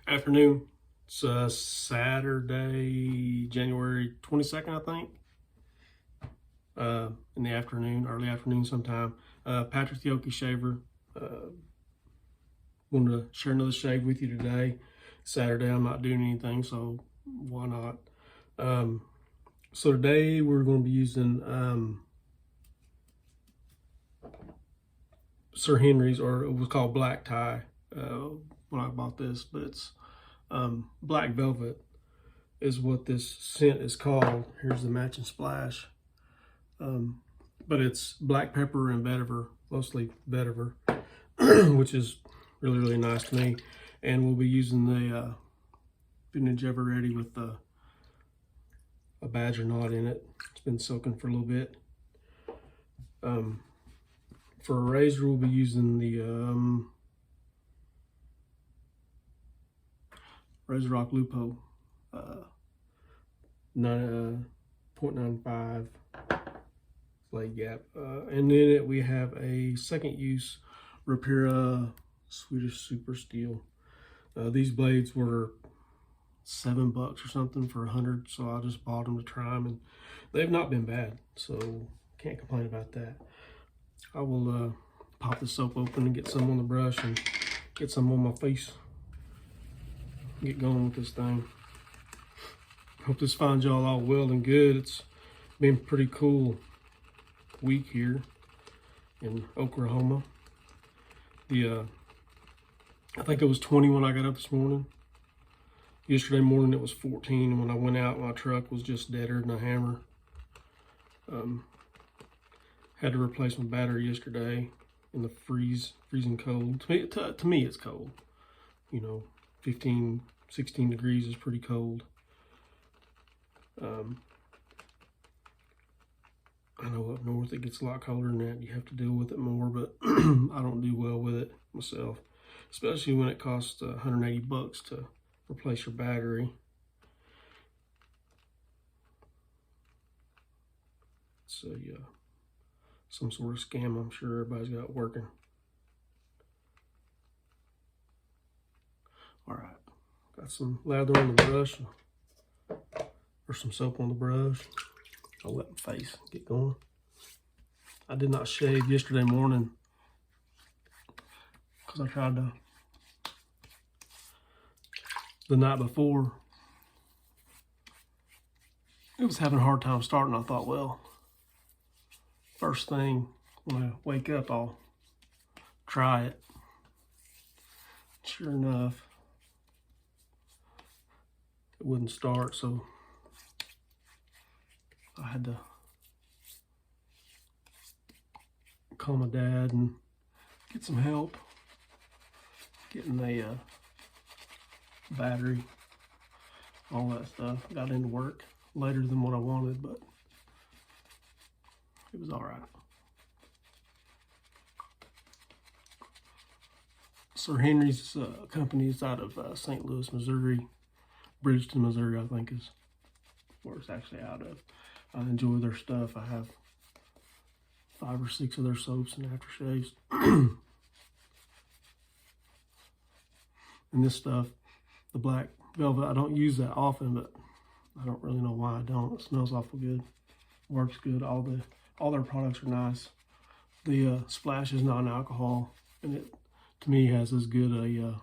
Afternoon. It's Saturday, January 22nd, I think. In the afternoon, early afternoon sometime. Patrick the Okie Shaver. Wanted to share another shave with you today. Saturday, I'm not doing anything, so why not? So today we're going to be using Sir Henry's, or it was called Black Tie when I bought this, but it's Black Velvet is what this scent is called. Here's the matching splash. But it's black pepper and vetiver, mostly vetiver, which is really, really nice to me. And we'll be using the vintage Ever Ready with a badger knot in it. It's been soaking for a little bit. For a razor, we'll be using the RazoRock Lupo 0.95 blade gap. And in it we have a second use Rapira Swedish Super Steel. These blades were $7 or something for 100, so I just bought them to try them, and they've not been bad, so can't complain about that. I will pop the soap open and get some on the brush and get some on my face. Get going with this thing. Hope this finds y'all all well and good. It's been a pretty cool week here in Oklahoma. I think it was 20 when I got up this morning. Yesterday morning it was 14, and when I went out, my truck was just deader than a hammer. Had to replace my battery yesterday in the freezing cold. To me it's cold. You know, 15, 16 degrees is pretty cold. I know up north it gets a lot colder than that. You have to deal with it more, but I don't do well with it myself, especially when it costs $180 to replace your battery. So yeah, some sort of scam. I'm sure everybody's got it working. All right, got some lather on the brush, or some soap on the brush. I'll let my face get going. I did not shave yesterday morning because I tried to the night before. It was having a hard time starting. I thought, well, first thing when I wake up, I'll try it. Sure enough, it wouldn't start, so I had to call my dad and get some help getting a battery, all that stuff. Got into work later than what I wanted, but it was all right. Sir Henry's company is out of St. Louis, Missouri. Bridgeton, Missouri, I think is where it's actually out of. I enjoy their stuff. I have 5 or 6 of their soaps and aftershaves. And this stuff, the Black Velvet, I don't use that often, but I don't really know why I don't. It smells awful good. Works good. All their products are nice. The splash is non-alcohol, and it, to me, has as good a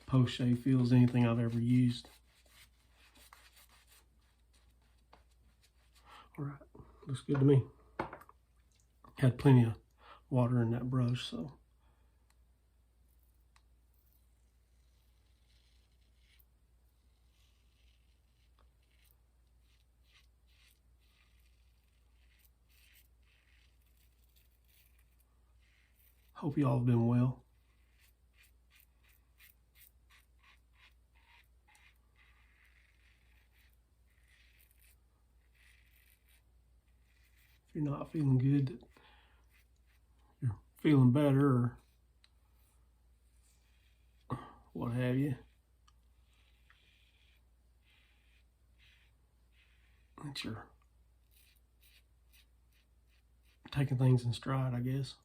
post-shave feel as anything I've ever used. All right, looks good to me. Had plenty of water in that brush, so. Hope y'all have been well. If you're not feeling good, you're feeling better, or what have you. That you're taking things in stride, I guess.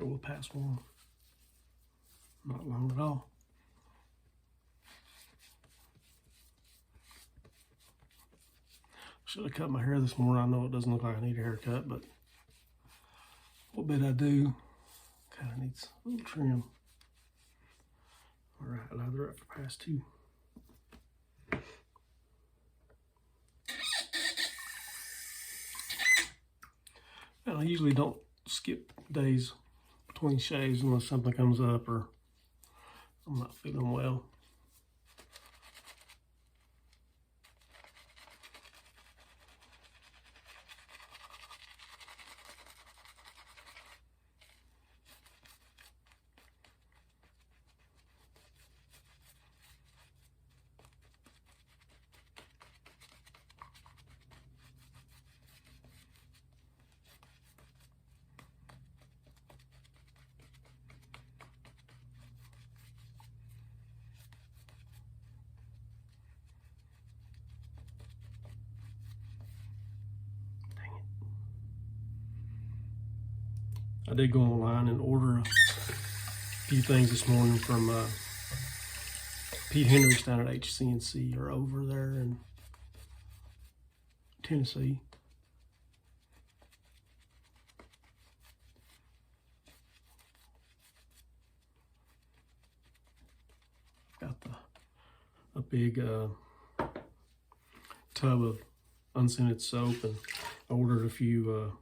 go with past one. Not long at all. Should have cut my hair this morning. I know it doesn't look like I need a haircut, but what bit I do kind of needs a little trim. All right, lather up for pass two. And I usually don't skip days between shaves unless something comes up or I'm not feeling well. I did go online and order a few things this morning from Pete Henry's down at HCNC or over there in Tennessee. Got a big tub of unscented soap, and I ordered a few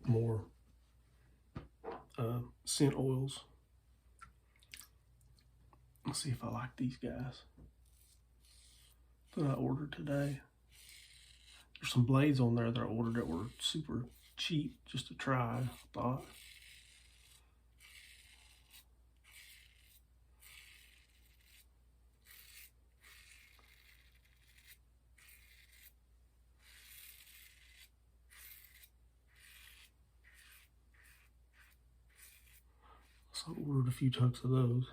more scent oils. Let's see if I like these guys that I ordered today. There's some blades on there that I ordered that were super cheap just to try, I thought. So I ordered a few tucks of those.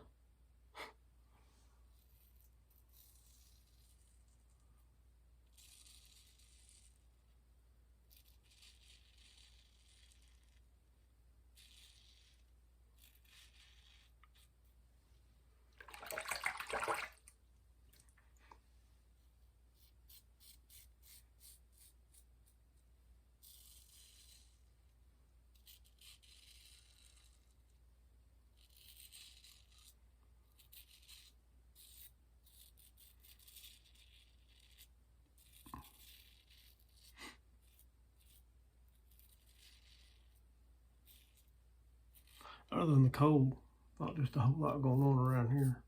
Other than the cold, not just a whole lot going on around here.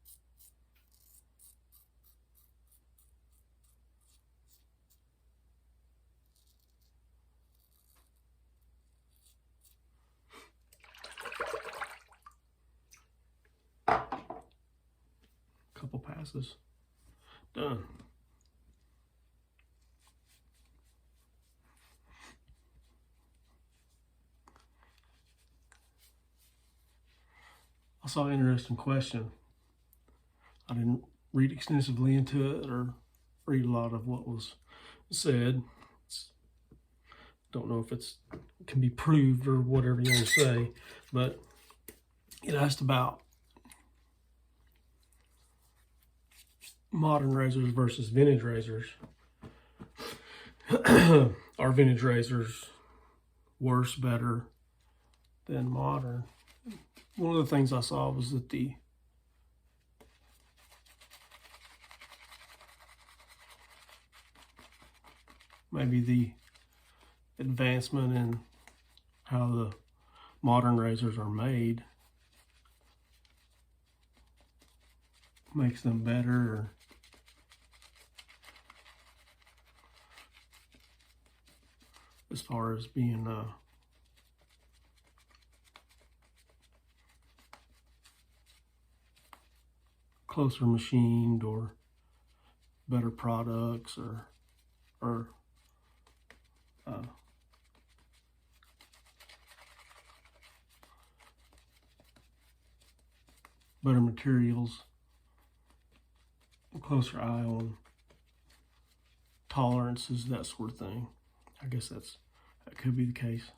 Couple passes, done. I saw an interesting question. I didn't read extensively into it or read a lot of what was said. Don't know if it can be proved or whatever you want to say, but it asked about modern razors versus vintage razors. Are vintage razors worse, better than modern? One of the things I saw was that maybe the advancement in how the modern razors are made makes them better, or as far as being closer machined or better products, or better materials, a closer eye on tolerances, that sort of thing. I guess that could be the case.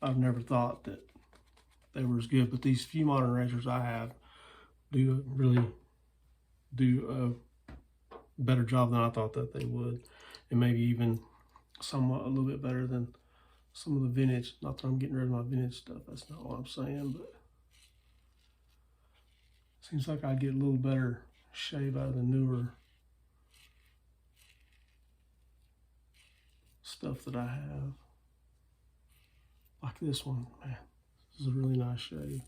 I've never thought that they were as good, but these few modern razors I have do really do a better job than I thought that they would, and maybe even somewhat a little bit better than some of the vintage. Not that I'm getting rid of my vintage stuff, that's not what I'm saying, but seems like I'd get a little better shave out of the newer stuff that I have. Like this one, man, this is a really nice shave.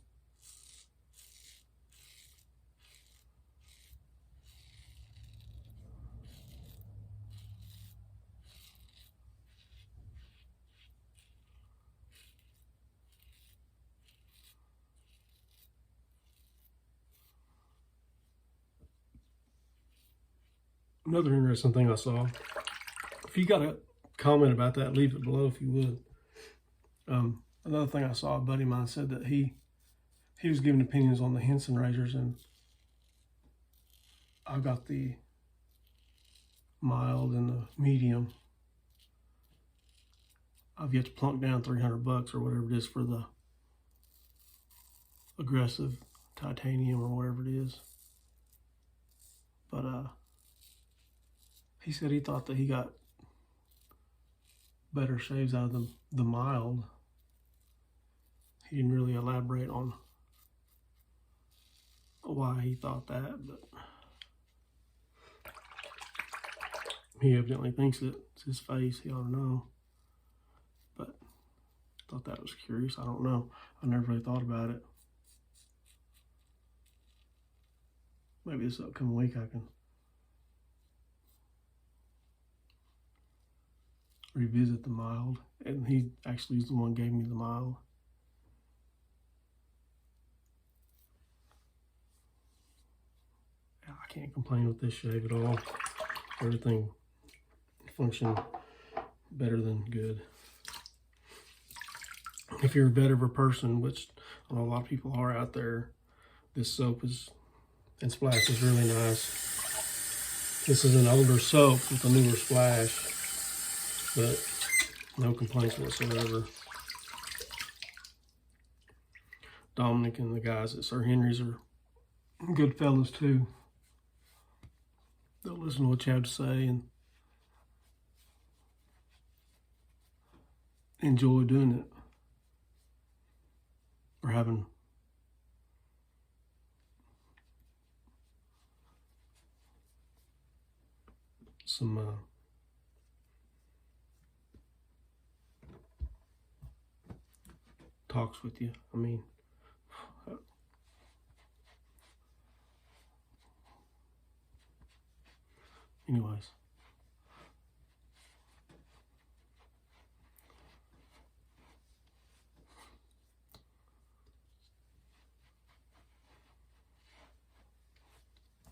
Another interesting thing I saw, if you got a comment about that, leave it below if you would. Another thing I saw, a buddy of mine said that he was giving opinions on the Henson razors, and I got the mild and the medium. I've yet to plunk down $300 or whatever it is for the aggressive titanium or whatever it is. But he said he thought that he got better shaves out of the mild. He didn't really elaborate on why he thought that, but he evidently thinks it's his face. He ought to know. But I thought that was curious. I don't know. I never really thought about it. Maybe this upcoming week I can revisit the mild. And he actually is the one who gave me the mild. I can't complain with this shave at all. Everything functioned better than good. If you're a vetiver person, which I know a lot of people are out there, this soap and splash is really nice. This is an older soap with a newer splash, but no complaints whatsoever. Dominic and the guys at Sir Henry's are good fellas too. They'll listen to what you have to say and enjoy doing it. Or having some talks with you. I mean, anyways.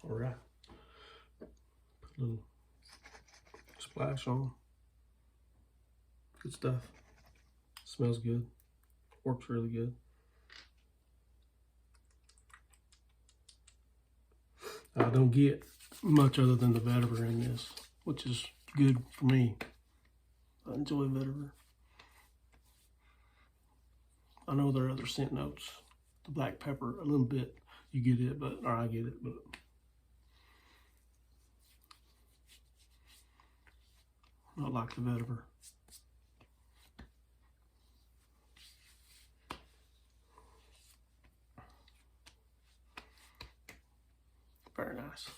All right. Put a little splash on. Good stuff. Smells good. Works really good. I don't get much other than the vetiver in this, which is good for me. I enjoy vetiver. I know there are other scent notes. The black pepper, a little bit, you get it, or I get it, but not like the vetiver. Very nice.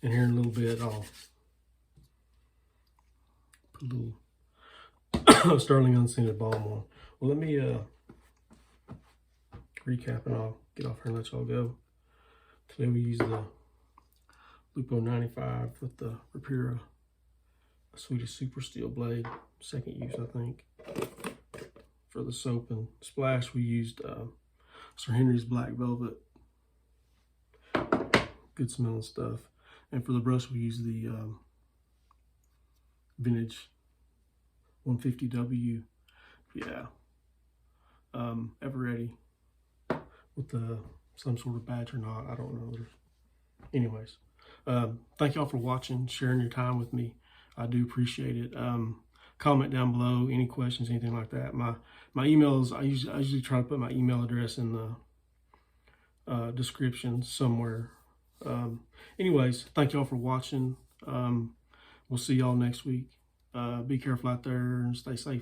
And here in a little bit, I'll put a little sterling unscented balm on. Well, let me recap and I'll get off here and let y'all go. Today we used the Lupo 95 with the Rapira Swedish Super Steel blade, second use I think. For the soap and splash we used Sir Henry's Black Velvet, good smelling stuff. And for the brush we used the vintage 150W, yeah, Ever Ready with some sort of badge or not, I don't know. Anyways, thank y'all for watching, sharing your time with me. I do appreciate it. comment down below, any questions, anything like that. My emails, I usually try to put my email address in the description somewhere. Anyways, thank y'all for watching. We'll see y'all next week. Be careful out there and stay safe.